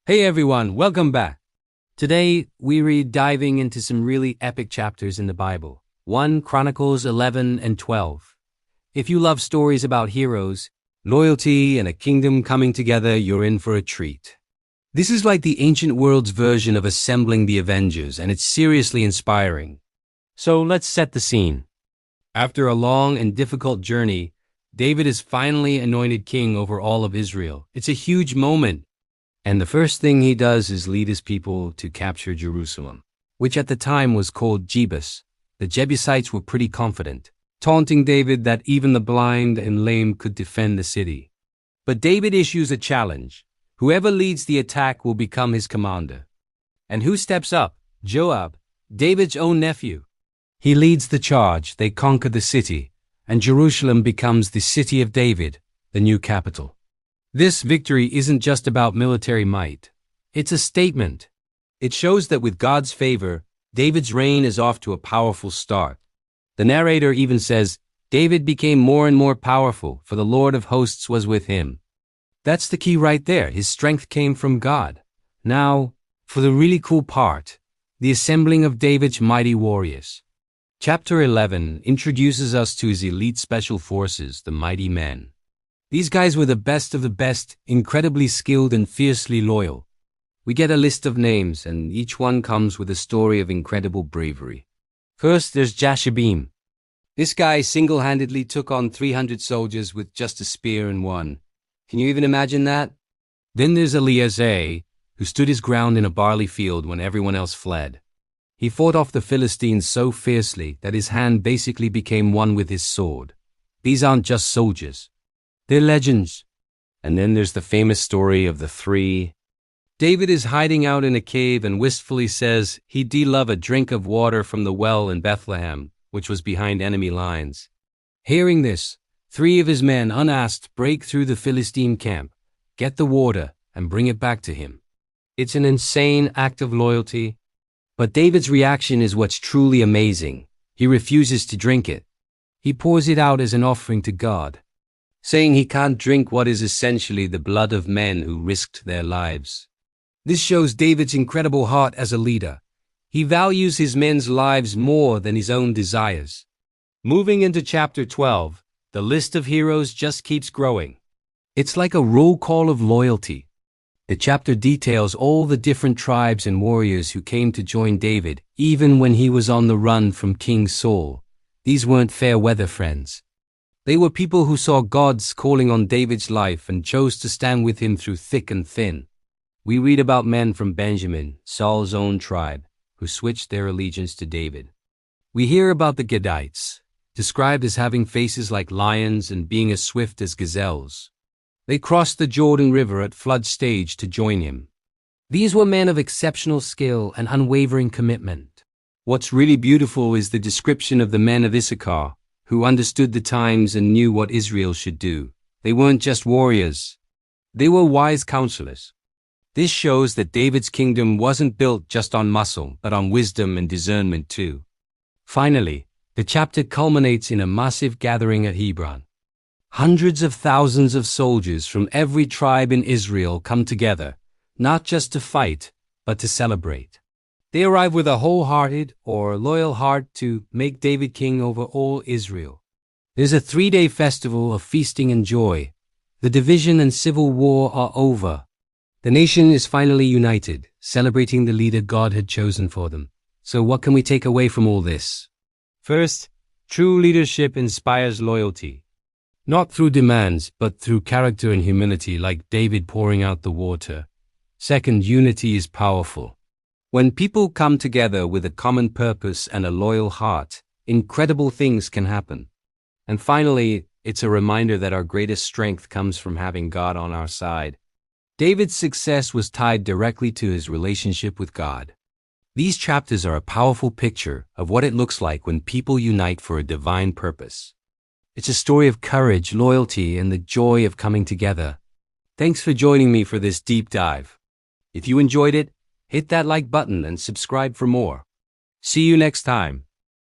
Hey everyone, welcome back. Today, we read diving into some really epic chapters in the Bible. 1 Chronicles 11 and 12. If you love stories about heroes, loyalty, and a kingdom coming together, you're in for a treat. This is like the ancient world's version of assembling the Avengers, and it's seriously inspiring. So let's set the scene. After a long and difficult journey, David is finally anointed king over all of Israel. It's a huge moment. And the first thing he does is lead his people to capture Jerusalem, which at the time was called Jebus. The Jebusites were pretty confident, taunting David that even the blind and lame could defend the city. But David issues a challenge. Whoever leads the attack will become his commander. And who steps up? Joab, David's own nephew. He leads the charge, they conquer the city, and Jerusalem becomes the city of David, the new capital. This victory isn't just about military might. It's a statement. It shows that with God's favor, David's reign is off to a powerful start. The narrator even says, David became more and more powerful, for the Lord of hosts was with him. That's the key right there. His strength came from God. Now, for the really cool part, the assembling of David's mighty warriors. Chapter 11 introduces us to his elite special forces, the mighty men. These guys were the best of the best, incredibly skilled and fiercely loyal. We get a list of names, and each one comes with a story of incredible bravery. First, there's Jashabim. This guy single-handedly took on 300 soldiers with just a spear and won. Can you even imagine that? Then there's Eleazar, who stood his ground in a barley field when everyone else fled. He fought off the Philistines so fiercely that his hand basically became one with his sword. These aren't just soldiers. They're legends. And then there's the famous story of the three. David is hiding out in a cave and wistfully says he'd love a drink of water from the well in Bethlehem, which was behind enemy lines. Hearing this, 3 of his men, unasked, break through the Philistine camp, get the water, and bring it back to him. It's an insane act of loyalty. But David's reaction is what's truly amazing. He refuses to drink it. He pours it out as an offering to God, saying he can't drink what is essentially the blood of men who risked their lives. This shows David's incredible heart as a leader. He values his men's lives more than his own desires. Moving into chapter 12, the list of heroes just keeps growing. It's like a roll call of loyalty. The chapter details all the different tribes and warriors who came to join David, even when he was on the run from King Saul. These weren't fair-weather friends. They were people who saw God's calling on David's life and chose to stand with him through thick and thin. We read about men from Benjamin, Saul's own tribe, who switched their allegiance to David. We hear about the Gadites, described as having faces like lions and being as swift as gazelles. They crossed the Jordan River at flood stage to join him. These were men of exceptional skill and unwavering commitment. What's really beautiful is the description of the men of Issachar, who understood the times and knew what Israel should do. They weren't just warriors. They were wise counselors. This shows that David's kingdom wasn't built just on muscle, but on wisdom and discernment too. Finally, the chapter culminates in a massive gathering at Hebron. Hundreds of thousands of soldiers from every tribe in Israel come together, not just to fight, but to celebrate. They arrive with a wholehearted or loyal heart to make David king over all Israel. There's a 3-day festival of feasting and joy. The division and civil war are over. The nation is finally united, celebrating the leader God had chosen for them. So what can we take away from all this? First, true leadership inspires loyalty. Not through demands, but through character and humility, like David pouring out the water. Second, unity is powerful. When people come together with a common purpose and a loyal heart, incredible things can happen. And finally, it's a reminder that our greatest strength comes from having God on our side. David's success was tied directly to his relationship with God. These chapters are a powerful picture of what it looks like when people unite for a divine purpose. It's a story of courage, loyalty, and the joy of coming together. Thanks for joining me for this deep dive. If you enjoyed it, hit that like button and subscribe for more. See you next time.